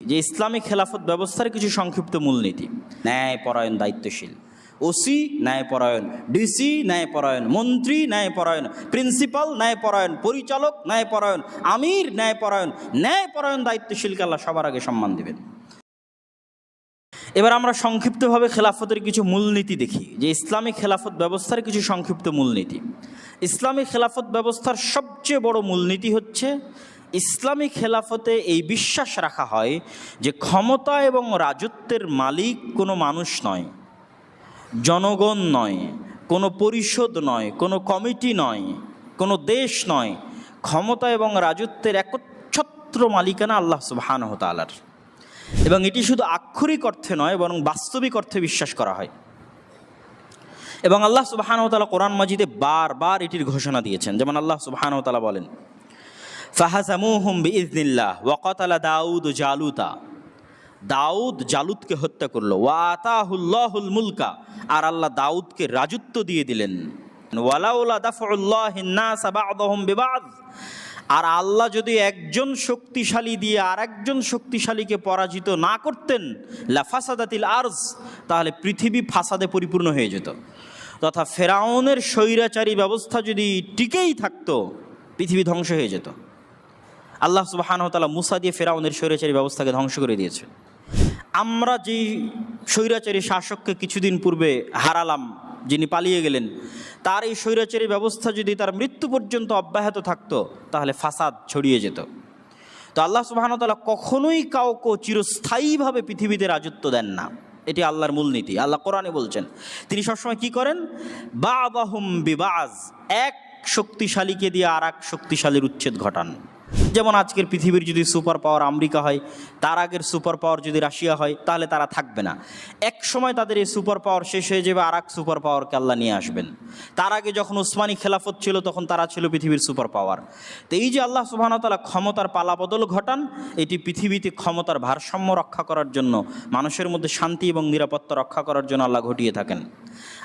যে ইসলামী খেলাফত ব্যবস্থার কিছু সংক্ষিপ্ত মূলনীতি। ন্যায়পরায়ণ, দায়িত্বশীল, ওসি ন্যায়পরায়ণ, ডিসি ন্যায়পরায়ণ, মন্ত্রী ন্যায়পরায়ণ, প্রিন্সিপাল ন্যায়পরায়ণ, পরিচালক ন্যায়পরায়ণ, আমির ন্যায়পরায়ণ। ন্যায়পরায়ণ দায়িত্বশীলকে আল্লাহ সবার আগে সম্মান দেবেন। এবার আমরা সংক্ষিপ্তভাবে খেলাফতের কিছু মূলনীতি দেখি, যে ইসলামী খেলাফত ব্যবস্থার কিছু সংক্ষিপ্ত মূলনীতি। ইসলামী খেলাফত ব্যবস্থার সবচেয়ে বড় মূলনীতি হচ্ছে, ইসলামী খেলাফতে এই বিশ্বাস রাখা হয় যে ক্ষমতা এবং রাজত্বের মালিক কোনো মানুষ নয়, জনগণ নয়, কোনো পরিষদ নয়, কোনো কমিটি নয়, কোনো দেশ নয়। ক্ষমতা এবং রাজত্বের একচ্ছত্র মালিকানা আল্লাহ সুবহানাহু ওয়া তাআলার। এবং এটি শুধু আক্ষরিক অর্থে নয়, বরং বাস্তবিক অর্থে বিশ্বাস করা হয়। এবং আল্লাহ সুবহানাহু ওয়া তাআলা কোরআন মাজিদে বারবার এটির ঘোষণা দিয়েছেন। যেমন আল্লাহ সুবহানাহু ওয়া তাআলা বলেন, ফাহাজামুহুম বিইযনিল্লাহ ওয়া কাতালা দাউদ জালুতা। দাউদ জালুতকে হত্যা করলো। ওয়া আতাহুল্লাহুল মুলকা, আর আল্লাহ দাউদকে রাজত্ব দিয়ে দিলেন। ওয়ালাউলা দাফউল্লাহিন নাস বা'দহুম বিবা'দ, আর আল্লাহ যদি একজন শক্তিশালী দিয়ে আর একজন শক্তিশালীকে পরাজিত না করতেন, লাফাসাদাতিল আরজ, তাহলে পৃথিবী ফাসাদে পরিপূর্ণ হয়ে যেত। তথা ফেরাউনের স্বৈরাচারী ব্যবস্থা যদি টিকেই থাকতো, পৃথিবী ধ্বংস হয়ে যেত। আল্লাহ সুবহানাহু ওয়া তাআলা মুসা দিয়ে ফেরাউনের স্বৈরাচারী ব্যবস্থাকে ধ্বংস করে দিয়েছে। আমরা যেই স্বৈরাচারী শাসককে কিছুদিন পূর্বে হারালাম, যিনি পালিয়ে গেলেন, তার এই স্বৈরাচারী ব্যবস্থা যদি তার মৃত্যু পর্যন্ত অব্যাহত থাকতো, তাহলে ফাসাদ ছড়িয়ে যেত। তো আল্লাহ সুবহানাহু ওয়া তাআলা কখনোই কাউকে চিরস্থায়ীভাবে পৃথিবীতে রাজত্ব দেন না। এটি আল্লাহর মূলনীতি। আল্লাহ কোরআনে বলছেন, তিনি সবসময় কি করেন, বা'দাহুম বিবা'জ, এক শক্তিশালীকে দিয়ে আর এক শক্তিশালীর উচ্ছেদ ঘটান। যেমন আজকের পৃথিবীর যদি সুপার পাওয়ার আমেরিকা হয়, তার আগের সুপার পাওয়ার যদি রাশিয়া হয়, তাহলে তারা থাকবে না। এক সময় তাদের এই সুপার পাওয়ার শেষ হয়ে যাবে, আর এক সুপার পাওয়ারকে আল্লাহ নিয়ে আসবেন। তার আগে যখন উসমানী খেলাফত ছিল, তখন তারা ছিল পৃথিবীর সুপার পাওয়ার। তো এই যে আল্লাহ সুবহানাহু ওয়া তাআলা ক্ষমতার পালাবদল ঘটান, এটি পৃথিবীতে ক্ষমতার ভারসাম্য রক্ষা করার জন্য, মানুষের মধ্যে শান্তি এবং নিরাপত্তা রক্ষা করার জন্য আল্লাহ ঘটিয়ে থাকেন।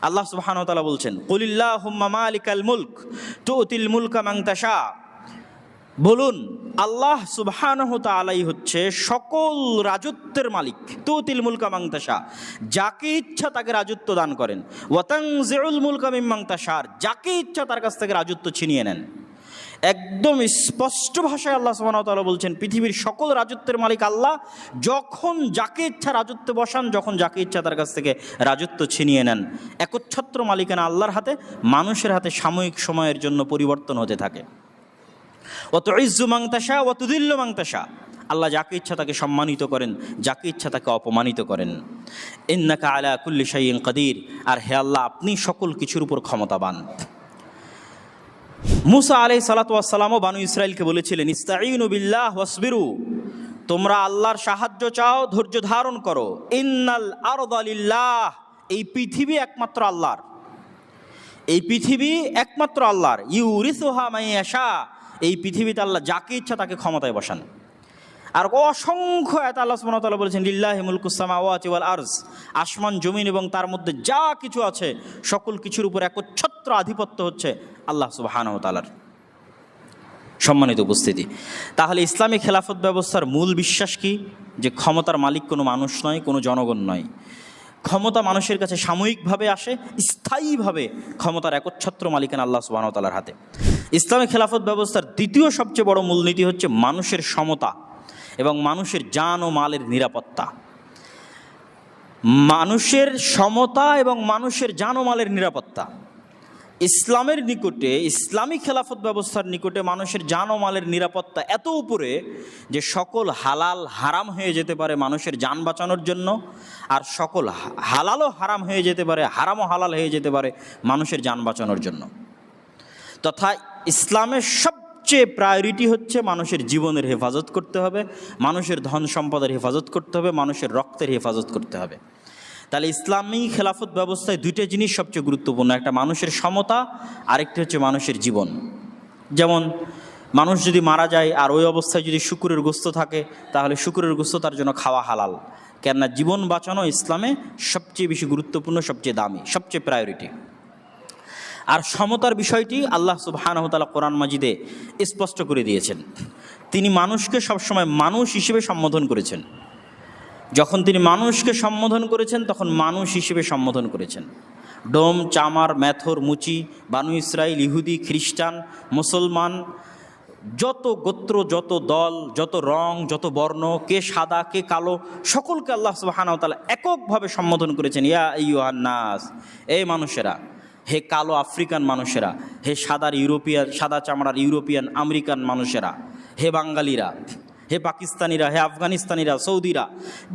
আল্লাহ সুবহানাহু ওয়া তাআলা বলছেন, কুলিল্লাহুম্মা মালিকাল মুলক তুতিল মুলকা মান তাশা। বলুন, আল্লাহ সুবহানাহু ওয়া তাআলাই হচ্ছে সকল রাজত্বের মালিক। তুতিল মুলকা মান তাশা, যাকে ইচ্ছা তাকে রাজত্ব দান করেন। ওয়া তানজিউল মুলকা মিম্মান তাশা, যাকে ইচ্ছা তার কাছ থেকে রাজত্ব ছিনিয়ে নেন। একদম স্পষ্ট ভাষায় আল্লাহ সুবহানাহু ওয়া তাআলা বলছেন, পৃথিবীর সকল রাজত্বের মালিক আল্লাহ। যখন যাকে ইচ্ছা রাজত্বে বসান, যখন যাকে ইচ্ছা তার কাছ থেকে রাজত্ব ছিনিয়ে নেন। একচ্ছত্র মালিকানা আল্লাহর হাতে, মানুষের হাতে সাময়িক সময়ের জন্য পরিবর্তন হতে থাকে। ওয়া তুইজ্জু মান তাশা ওয়া তুযিল্লু মান তাশা, আল্লাহ যাকে ইচ্ছা তাকে সম্মানিত করেন, যাকে ইচ্ছা তাকে অপমানিত করেন। ইন্নাকা আলা কুল্লি শাইইন কাদির, আর হে আল্লাহ, আপনি সকল কিছুর উপর ক্ষমতাবান। মুসা আলাইহিস সালাতু ওয়াস সালামও বানু ইসরাইলকে বলেছিলেন, ইস্তাঈনু বিল্লাহ ওয়াসবিরু, তোমরা আল্লাহর সাহায্য চাও, ধৈর্য ধারণ করো। ইন্নাল আরদা লিল্লাহ, এই পৃথিবী একমাত্র আল্লাহর। এই পৃথিবী একমাত্র আল্লাহর। ইউরিসুহা মান ইয়াশা, এই পৃথিবীতে আল্লাহ যাকে ইচ্ছা তাকে ক্ষমতায় বসান। আর অসংখ্য আয়াত আল্লাহ সুবহানাহু ওয়া তাআলা বলেছেন, লিল্লাহি মুলকুস সামাওয়াতি ওয়াল আরজ, আসমান জমিন এবং তার মধ্যে যা কিছু আছে, সকল কিছুর উপর একচ্ছত্র আধিপত্য হচ্ছে আল্লাহ সুবহানাহু ওয়া তাআলার। সম্মানিত উপস্থিতি, তাহলে ইসলামী খেলাফত ব্যবস্থার মূল বিশ্বাস কি? যে ক্ষমতার মালিক কোনো মানুষ নয়, কোনো জনগণ নয়। ক্ষমতা মানুষের কাছে সাময়িকভাবে আসে, স্থায়ীভাবে ক্ষমতার একচ্ছত্র মালিকানা আল্লাহ সুবহানাহু ওয়া তাআলার হাতে। ইসলামী খেলাফত ব্যবস্থার দ্বিতীয় সবচেয়ে বড় মূলনীতি হচ্ছে মানুষের সমতা এবং মানুষের জান ও মালের নিরাপত্তা। মানুষের সমতা এবং মানুষের জান ও মালের নিরাপত্তা। ইসলামের নিকটে, ইসলামী খেলাফত ব্যবস্থার নিকটে মানুষের জান ও মালের নিরাপত্তা এত উপরে যে সকল হালাল হারাম হয়ে যেতে পারে মানুষের জান বাঁচানোর জন্য, আর সকল হালালও হারাম হয়ে যেতে পারে, হারামও হালাল হয়ে যেতে পারে মানুষের জান বাঁচানোর জন্য। তথা ইসলামের সবচেয়ে প্রায়োরিটি হচ্ছে মানুষের জীবনের হেফাজত করতে হবে, মানুষের ধন সম্পদের হেফাজত করতে হবে, মানুষের রক্তের হেফাজত করতে হবে। তাহলে ইসলামী খেলাফত ব্যবস্থায় দুইটা জিনিস সবচেয়ে গুরুত্বপূর্ণ, একটা মানুষের সমতা, আরেকটি হচ্ছে মানুষের জীবন। যেমন মানুষ যদি মারা যায় আর ওই অবস্থায় যদি শুকুরের গোস্ত থাকে, তাহলে শুকুরের গোস্ত তার জন্য খাওয়া হালাল। কেননা জীবন বাঁচানো ইসলামে সবচেয়ে বেশি গুরুত্বপূর্ণ, সবচেয়ে দামি, সবচেয়ে প্রায়োরিটি। আর সমতার বিষয়টি আল্লাহ সুবহানাহু ওয়া তাআলা কোরআন মাজিদে স্পষ্ট করে দিয়েছেন। তিনি মানুষকে সবসময় মানুষ হিসেবে সম্বোধন করেছেন। যখন তিনি মানুষকে সম্বোধন করেছেন তখন মানুষ হিসেবে সম্বোধন করেছেন। ডোম, চামার, মেথর, মুচি, বানু ইসরাইল, ইহুদি, খ্রিস্টান, মুসলমান, যত গোত্র, যত দল, যত রং, যত বর্ণ, কে সাদা কে কালো, সকলকে আল্লাহ সুবহানাহু ওয়া তাআলা এককভাবে সম্বোধন করেছেন। ইয়া আইয়ুহান নাস, এই মানুষেরা, হে কালো আফ্রিকান মানুষেরা, হে সাদা চামড়ার ইউরোপিয়ান আমেরিকান মানুষেরা, হে বাঙালিরা, হে পাকিস্তানিরা, হে আফগানিস্তানিরা, সৌদিরা,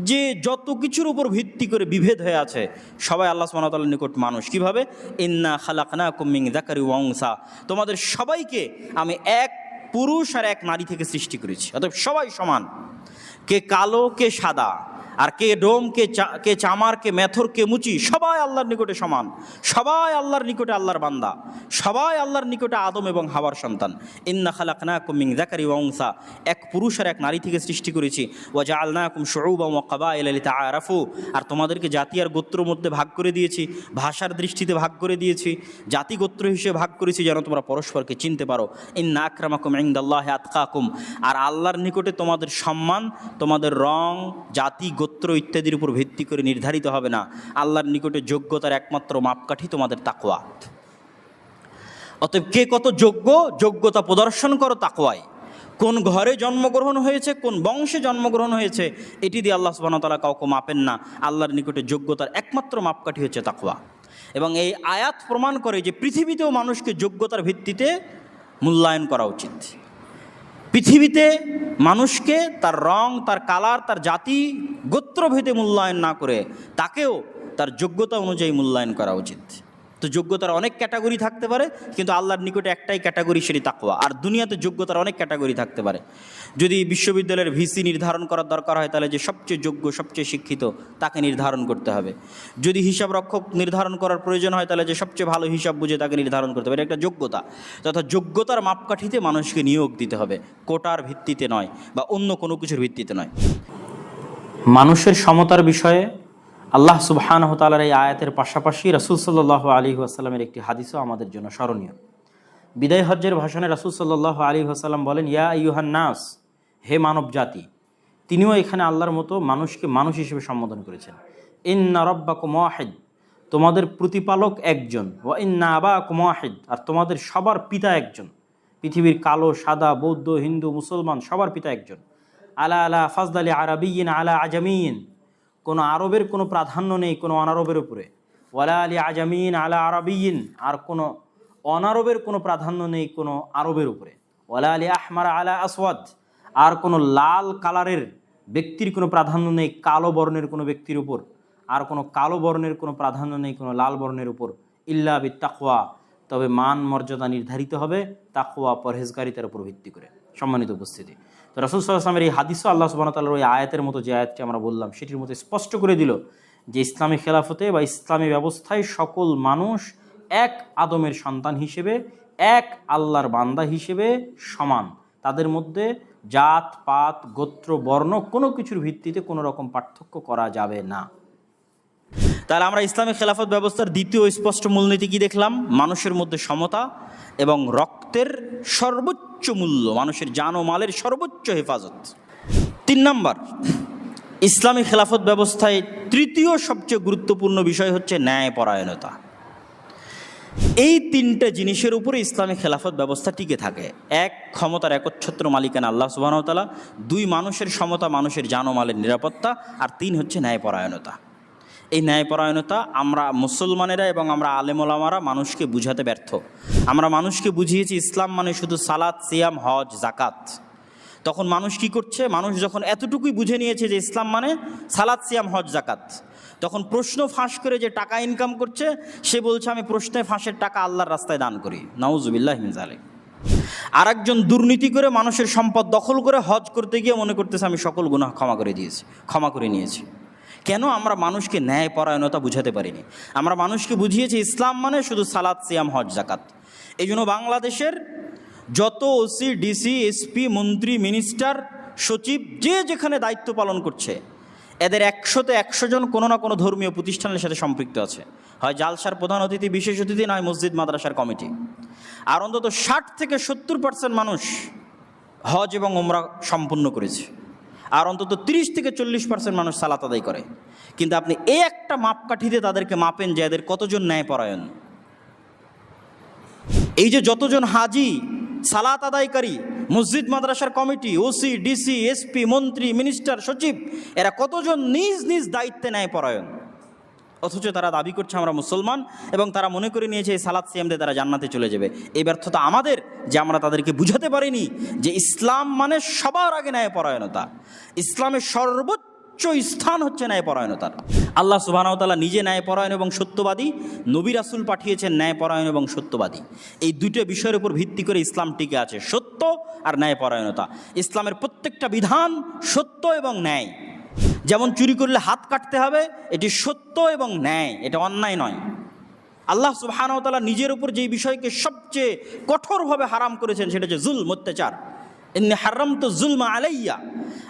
যে যত কিছুর উপর ভিত্তি করে বিভেদ হয়ে আছে, সবাই আল্লাহ সুবহানাহু ওয়া তাআলার নিকট মানুষ। কিভাবে? ইন্না খালাকনাকুম মিন যাকারি ওয়া উনসা, তোমাদের সবাইকে আমি এক পুরুষ আর এক নারী থেকে সৃষ্টি করেছি, অতএব সবাই সমান। কে কালো কে সাদা, আর কে ডোম কে চামার, কে মেথর, কে মুচি, সবাই আল্লাহর নিকটে সমান। সবাই আল্লাহর নিকটে আল্লাহর বান্দা, সবাই আল্লাহর নিকটে আদম এবং হাওয়ার সন্তান। ইন্না খালাকনাকুম মিন যাকারি ওয়া উনসা, এক পুরুষ আর এক নারী থেকে সৃষ্টি করেছি। ওয়া জাআলনাকুম শুউবান ওয়া ক্বাবাইলা লিতাআরাফু, আর তোমাদেরকে জাতি আর গোত্রের মধ্যে ভাগ করে দিয়েছি, ভাষার দৃষ্টিতে ভাগ করে দিয়েছি, জাতি গোত্র হিসেবে ভাগ করেছি, যেন তোমরা পরস্পরকে চিনতে পারো। ইন্না আকরামাকুম ইনদাল্লাহি আতকাকুম, আর আল্লাহর নিকটে তোমাদের সম্মান তোমাদের রং, জাতি, গোত্র ইত্যাদির উপর ভিত্তি করে নির্ধারিত হবে না। আল্লাহর নিকটে যোগ্যতার একমাত্র মাপকাঠি তোমাদের তাকওয়া। অতএব কে কত যোগ্য, যোগ্যতা প্রদর্শন করো তাকওয়ায়। কোন ঘরে জন্মগ্রহণ হয়েছে, কোন বংশে জন্মগ্রহণ হয়েছে, এটি দিয়ে আল্লাহ সুবহানাহু ওয়া তাআলা কাউকে মাপেন না। আল্লাহর নিকটে যোগ্যতার একমাত্র মাপকাঠি হচ্ছে তাকওয়া। এবং এই আয়াত প্রমাণ করে যে পৃথিবীতেও মানুষকে যোগ্যতার ভিত্তিতে মূল্যায়ন করা উচিত। পৃথিবীতে মানুষকে তার রং, তার কালার, তার জাতি, গোত্রভেদে মূল্যায়ন না করে তাকেও তার যোগ্যতা অনুযায়ী মূল্যায়ন করা উচিত। তো যোগ্যতার অনেক ক্যাটাগরি থাকতে পারে, কিন্তু আল্লাহর নিকটে একটাই ক্যাটাগরি, সেটি তাকওয়া। আর দুনিয়াতে যোগ্যতার অনেক ক্যাটাগরি থাকতে পারে। যদি বিশ্ববিদ্যালয়ের ভিসি নির্ধারণ করার দরকার হয়, তাহলে যে সবচেয়ে যোগ্য, সবচেয়ে শিক্ষিত তাকে নির্ধারণ করতে হবে। যদি হিসাব রক্ষক নির্ধারণ করার প্রয়োজন হয়, তাহলে যে সবচেয়ে ভালো হিসাব বুঝে তাকে নির্ধারণ করতে হবে। এটা একটা যোগ্যতা। তথা যোগ্যতার মাপকাঠিতে মানুষকে নিয়োগ দিতে হবে, কোটার ভিত্তিতে নয় বা অন্য কোনো কিছুর ভিত্তিতে নয়। মানুষের সমতার বিষয়ে আল্লাহ সুবহানাহু ওয়া তাআলার এই আয়াতের পাশাপাশি রাসূল সাল্লাল্লাহু আলাইহি ওয়াসাল্লামের একটি হাদিসও আমাদের জন্য স্মরণীয়। বিদায় হজ্জের ভাষণে রাসূল সাল্লাল্লাহু আলাইহি ওয়াসাল্লাম বলেন, ইয়া আইয়ুহান নাস, হে মানব জাতি। তিনিও এখানে আল্লাহর মতো মানুষকে মানুষ হিসেবে সম্বোধন করেছেন। ইন্না রাব্বাকুম ওয়াহিদ, তোমাদের প্রতিপালক একজন। ওয়া ইন্না আবাকুম ওয়াহিদ, আর তোমাদের সবার পিতা একজন। পৃথিবীর কালো, সাদা, বৌদ্ধ, হিন্দু, মুসলমান সবার পিতা একজন। আলা আলা ফাজদালি আরাবিয়িন আলা আজামিয়িন, কোনো আরবের কোনো প্রাধান্য নেই কোনো অনারবের উপরে। ওয়ালা আলি আজামিন আলা আরাবিয়িন, আর কোনো অনারবের কোনো প্রাধান্য নেই কোনো আরবের উপরে। ওয়ালা আলি আহমার আলা আসওয়াদ, আর কোনো লাল কালারের ব্যক্তির কোনো প্রাধান্য নেই কালো বর্ণের কোনো ব্যক্তির উপর, আর কোনো কালো বর্ণের কোনো প্রাধান্য নেই কোনো লাল বর্ণের উপর। ইল্লা বিত তাকওয়া, তবে মান মর্যাদা নির্ধারিত হবে তাকওয়া, পরহেজগারিতার উপর ভিত্তি করে। সম্মানিত উপস্থিতি, তো রাসূল সাল্লাল্লাহু আলাইহি ওয়াসাল্লামের এই হাদিসও আল্লাহ সুবহানাহু ওয়া তাআলার ওই আয়াতের মতো, যে আয়াতটি আমরা বললাম, সেটির মতো স্পষ্ট করে দিল যে ইসলামী খেলাফতে বা ইসলামী ব্যবস্থায় সকল মানুষ এক আদমের সন্তান হিসেবে, এক আল্লাহর বান্দা হিসেবে সমান। তাদের মধ্যে জাত পাত, গোত্র, বর্ণ কোনো কিছুর ভিত্তিতে কোনো রকম পার্থক্য করা যাবে না। তাহলে আমরা ইসলামী খেলাফত ব্যবস্থার দ্বিতীয় স্পষ্ট মূলনীতি কি দেখলাম? মানুষের মধ্যে সমতা এবং রক্তের সর্বোচ্চ মূল্য, মানুষের জান ও মালের সর্বোচ্চ হেফাজত। 3 নম্বর, ইসলামী খেলাফত ব্যবস্থায় তৃতীয় সবচেয়ে গুরুত্বপূর্ণ বিষয় হচ্ছে ন্যায়পরায়ণতা। এই 3টে জিনিসের উপরে ইসলামী খেলাফত ব্যবস্থা টিকে থাকে। 1, ক্ষমতার একচ্ছত্র মালিকানা আল্লাহ সুবহানাহু ওয়া তাআলা। 2, মানুষের সমতা, মানুষের জান ও মালের নিরাপত্তা। আর 3 হচ্ছে ন্যায়পরায়ণতা। এই ন্যায়পরায়ণতা আমরা মুসলমানেরা এবং আমরা আলেম ওলামারা মানুষকে বুঝাতে ব্যর্থ। আমরা মানুষকে বুঝিয়েছি ইসলাম মানে শুধু সালাত, সিয়াম, হজ, জাকাত। তখন মানুষ কি করছে? মানুষ যখন এতটুকুই বুঝে নিয়েছে যে ইসলাম মানে সালাত, সিয়াম, হজ, জাকাত, তখন প্রশ্ন ফাঁস করে যে টাকা ইনকাম করছে, সে বলছে আমি প্রশ্নে ফাঁসের টাকা আল্লাহর রাস্তায় দান করি। নাউজুবিল্লাহি মিন যালিক। আর একজন দুর্নীতি করে মানুষের সম্পদ দখল করে হজ করতে গিয়ে মনে করতেছে আমি সকল গুনাহ ক্ষমা করে নিয়েছি। কেন? আমরা মানুষকে ন্যায়পরায়ণতা বুঝাতে পারিনি। আমরা মানুষকে বুঝিয়েছি ইসলাম মানে শুধু সালাত, সিয়াম, হজ, জাকাত। এই জন্য বাংলাদেশের যত ওসি, ডিসি, এসপি, মন্ত্রী, মিনিস্টার, সচিব, যে যেখানে দায়িত্ব পালন করছে, এদের 100তে 100 জন কোনো না কোনো ধর্মীয় প্রতিষ্ঠানের সাথে সম্পৃক্ত আছে। হয় জালসার প্রধান অতিথি, বিশেষ অতিথি, নয় মসজিদ মাদ্রাসার কমিটি। আর অন্তত 60 থেকে 70% মানুষ হজ এবং উমরা সম্পূর্ণ করেছে। আর অন্তত 30 থেকে 40% মানুষ সালাত আদায় করে। কিন্তু আপনি এই একটা মাপকাঠিতে তাদেরকে মাপেন যে এদের কতজন ন্যায়পরায়ণ। এই যে যতজন হাজি, সালাত আদায়কারী, মসজিদ মাদ্রাসার কমিটি, ওসি, ডিসি, এসপি, মন্ত্রী, মিনিস্টার, সচিব, এরা কতজন নিজ নিজ দায়িত্বে ন্যায়পরায়ণ, অথচ তারা দাবি করছে আমরা মুসলমান এবং তারা মনে করে নিয়েছে এই সালাত সিয়াম দিয়ে তারা জান্নাতে চলে যাবে। এই ব্যর্থতা আমাদের যে আমরা তাদেরকে বুঝাতে পারিনি যে ইসলাম মানে সবার আগে ন্যায়পরায়ণতা। ইসলামের সর্বোচ্চ স্থান হচ্ছে ন্যায়পরায়ণতার। আল্লাহ সুবহানাহু ওয়া তাআলা নিজে ন্যায়পরায়ণ এবং সত্যবাদী, নবী রাসূল পাঠিয়েছেন ন্যায়পরায়ণ এবং সত্যবাদী। এই দুটো বিষয়ের উপর ভিত্তি করে ইসলাম টিকে আছে, সত্য আর ন্যায়পরায়ণতা। ইসলামের প্রত্যেকটা বিধান সত্য এবং ন্যায়। যেমন চুরি করলে হাত কাটতে হবে, এটি সত্য এবং ন্যায়, এটা অন্যায় নয়। আল্লাহ সুবহানাহু ওয়া তাআলা নিজের উপর যেই বিষয়কে সবচেয়ে কঠোরভাবে হারাম করেছেন সেটা হচ্ছে জুলম, অত্যাচার। ইন্নী হারামতু যুলমা আলাইয়া।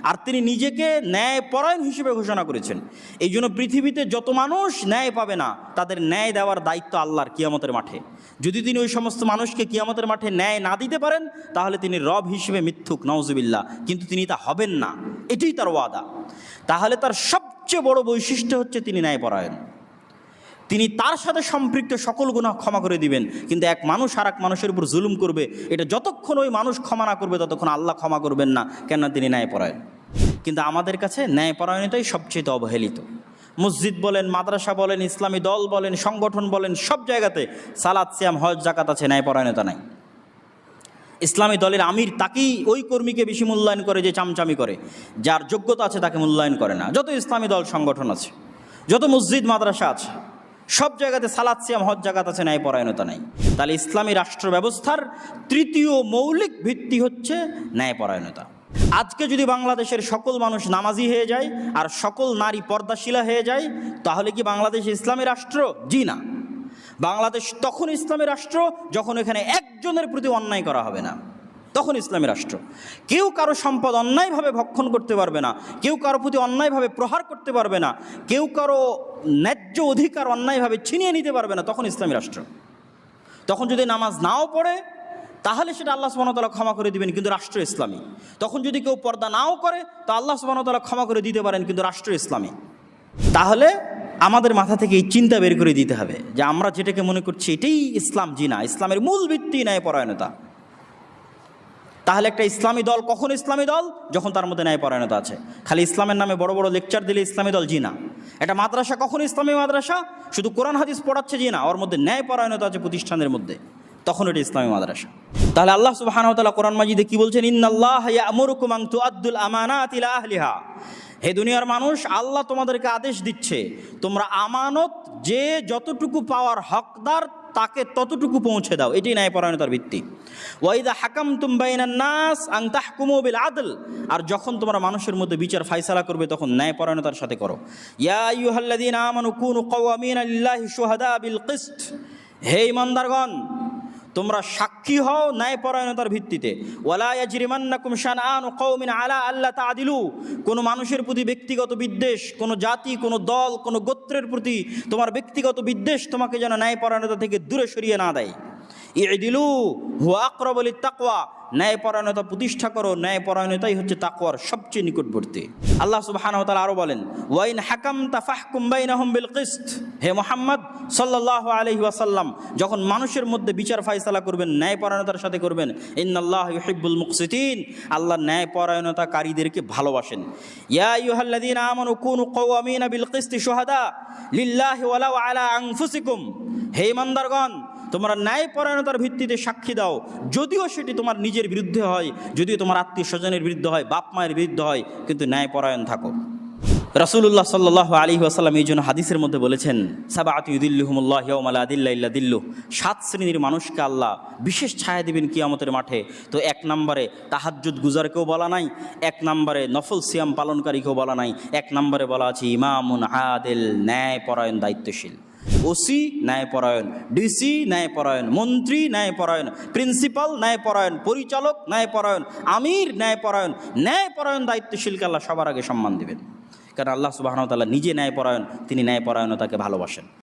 আর তিনি নিজেকে ন্যায়পরায়ণ হিসেবে ঘোষণা করেছেন। এই জন্য পৃথিবীতে যত মানুষ ন্যায় পাবে না তাদের ন্যায় দেওয়ার দায়িত্ব আল্লাহর কিয়ামতের মাঠে। যদি তিনি ওই সমস্ত মানুষকে কিয়ামতের মাঠে ন্যায় না দিতে পারেন তাহলে তিনি রব হিসেবে মিথ্যুক, নাউজুবিল্লাহ। কিন্তু তিনি তা হবেন না, এটাই তার ওয়াদা। তাহলে তার সবচেয়ে বড় বৈশিষ্ট্য হচ্ছে তিনি ন্যায়পরায়ণ। তিনি তার সাথে সম্পৃক্ত সকল গুনাহ ক্ষমা করে দিবেন। কিন্তু এক মানুষ আর এক মানুষের উপর জুলুম করবে, এটা যতক্ষণ ওই মানুষ ক্ষমা না করবে ততক্ষণ আল্লাহ ক্ষমা করবেন না, কেননা তিনি ন্যায়পরায়ণ। কিন্তু আমাদের কাছে ন্যায়পরায়ণতাই সবচেয়ে অবহেলিত। মসজিদ বলেন, মাদ্রাসা বলেন, ইসলামী দল বলেন, সংগঠন বলেন, সব জায়গাতে সালাত, সিয়াম, হজ, যাকাত আছে, ন্যায়পরায়ণতা নাই। ইসলামী দলের আমির তাকেই, ওই কর্মীকে বেশি মূল্যায়ন করে যে চামচামি করে, যার যোগ্যতা আছে তাকে মূল্যায়ন করে না। যত ইসলামী দল সংগঠন আছে, যত মসজিদ মাদ্রাসা আছে, সব জায়গাতে সালাত, সিয়াম, হজ, যাকাত আছে, ন্যায়পরায়ণতা নাই। তাহলে ইসলামী রাষ্ট্র ব্যবস্থার তৃতীয় মৌলিক ভিত্তি হচ্ছে ন্যায়পরায়ণতা। আজকে যদি বাংলাদেশের সকল মানুষ নামাজি হয়ে যায় আর সকল নারী পর্দাশীলা হয়ে যায় তাহলে কি বাংলাদেশ ইসলামী রাষ্ট্র? জি না। বাংলাদেশ তখন ইসলামী রাষ্ট্র যখন এখানে একজনের প্রতি অন্যায় করা হবে না, তখন ইসলামী রাষ্ট্র। কেউ কারো সম্পদ অন্যায়ভাবে ভক্ষণ করতে পারবে না, কেউ কারো প্রতি অন্যায়ভাবে প্রহার করতে পারবে না, কেউ কারো ন্যায্য অধিকার অন্যায়ভাবে ছিনিয়ে নিতে পারবে না, তখন ইসলামী রাষ্ট্র। তখন যদি নামাজ নাও পড়ে তাহলে সেটা আল্লাহ সুবহানাহু ওয়া তাআলা ক্ষমা করে দিবেন, কিন্তু রাষ্ট্র ইসলামী। তখন যদি কেউ পর্দা নাও করে তো আল্লাহ সুবহানাহু ওয়া তাআলা ক্ষমা করে দিতে পারেন, কিন্তু রাষ্ট্র ইসলামী। তাহলে আমাদের মাথা থেকে এই চিন্তা বের করে দিতে হবে যে আমরা যেটাকে মনে করছি এটাই ইসলাম, জি না। ইসলামের মূল ভিত্তি ন্যায়পরায়ণতা। তাহলে একটা ইসলামী দল কখন ইসলামী দল? যখন তার মধ্যে ন্যায়পরায়ণতা আছে। খালি ইসলামের নামে বড় বড় লেকচার দিলে ইসলামী দল, জি না। একটা মাদ্রাসা কখন ইসলামী মাদ্রাসা? শুধু কোরআন হাদিস পড়াচ্ছে, জি না। ওর মধ্যে ন্যায়পরায়ণতা আছে প্রতিষ্ঠানের মধ্যে, তখন এটা ইসলামী মাদ্রাসা। তাহলে আল্লাহ সুবহানাহু ওয়া তাআলা কোরআন মাজিদে কি বলছেন? ইন্নাল্লাহা ইয়া'মুরুকুম আন তুআদ্দুল আমানাতি ইলা আহলিহা। হে দুনিয়ার মানুষ, আল্লাহ তোমাদেরকে আদেশ দিচ্ছে তোমরা আমানত যে যতটুকু পাওয়ার হকদার তাকে ততটুকু পৌঁছে দাও। এটাই ন্যায়পরায়ণতার ভিত্তি। ওয়াইদা হাকামতুম বাইনান নাস আন তাহকুমু বিল আদল। আর যখন তোমরা মানুষের মধ্যে বিচার ফায়সালা করবে তখন ন্যায়পরায়ণতার সাথে করো। ইয়া আইয়ুহাল্লাযীনা আমানু কুনু কাওয়ামিনা লিল্লাহি শুহাদা বিল কিসত। হে ঈমানদারগণ, তোমরা সাক্ষী হও ন্যায়পরায়ণতার ভিত্তিতে। ওয়ালা ইয়াজরিমান্নাকুম শানআনু কওমিন আলা আল্লা তা'দিলু। কোনো মানুষের প্রতি ব্যক্তিগত বিদ্বেষ, কোনো জাতি, কোনো দল, কোনো গোত্রের প্রতি তোমার ব্যক্তিগত বিদ্বেষ তোমাকে যেন ন্যায়পরায়ণতা থেকে দূরে সরিয়ে না দেয়। ই'দিলু হুয়া আকরাবু লিত-তাকওয়া। ন্যায়পরায়ণতা প্রতিষ্ঠা করো, ন্যায়পরায়ণতাই হচ্ছে তাকওয়ার সবচেয়ে নিকটবর্তী। আল্লাহ সুবহানাহু ওয়া তাআলা আরো বলেন, ওয়া ইন হাকামতা ফাহকুম বাইনাহুম বিল কিসত। হে মুহাম্মদ সাল্লাল্লাহু আলাইহি ওয়াসাল্লাম, যখন মানুষের মধ্যে বিচার ফায়সালা করবেন ন্যায়পরায়ণতার সাথে করবেন। ইন্নাল্লাহা ইউহিব্বুল মুকসিতিন। আল্লাহ ন্যায়পরায়ণতাকারীদেরকে ভালোবাসেন। ইয়া আইয়ুহাল্লাযীনা আমানু কুনু কাওয়ামিনা বিল কিসতি শুহাদা লিল্লাহি ওয়ালাউ আলা আনফুসিকুম। হে ঈমানদারগণ, তোমরা ন্যায়পরায়ণতার ভিত্তিতে সাক্ষী দাও, যদিও সেটি তোমার নিজের বিরুদ্ধে হয়, যদিও তোমার আত্মীয় স্বজনের বিরুদ্ধে হয়, বাপ মায়ের বিরুদ্ধে হয়, কিন্তু ন্যায়পরায়ণ থাকো। রাসূলুল্লাহ সাল্লাল্লাহু আলাইহি ওয়াসাল্লাম এই জন্য হাদিসের মধ্যে বলেছেন, সাবআতু ইউদিল্লুহুমুল্লাহ ইয়াওমা লা দিল্লা ইল্লা দিল্লুহ। 7 শ্রেণীর মানুষকে আল্লাহ বিশেষ ছায়া দিবেন কিয়ামতের মাঠে। তো 1 নম্বরে তাহাজ্জুদ গুজারকেও বলা নাই, 1 নম্বরে নফল সিয়াম পালনকারীকেও বলা নাই, 1 নম্বরে বলা আছে ইমামুন আদিল, ন্যায়পরায়ণ, দায়িত্বশীল। ওসি ন্যায়পরায়ণ, ডিসি ন্যায়পরায়ণ, মন্ত্রী ন্যায়পরায়ণ, প্রিন্সিপাল ন্যায়পরায়ণ, পরিচালক ন্যায়পরায়ণ, আমির ন্যায়পরায়ণ। ন্যায়পরায়ণ দায়িত্বশীলকে আল্লাহ সবার আগে সম্মান দিবেন, কারণ আল্লাহ সুবহানাহু ওয়া তাআলা নিজে ন্যায়পরায়ণ, তিনি ন্যায়পরায়ণতাকে ভালোবাসেন।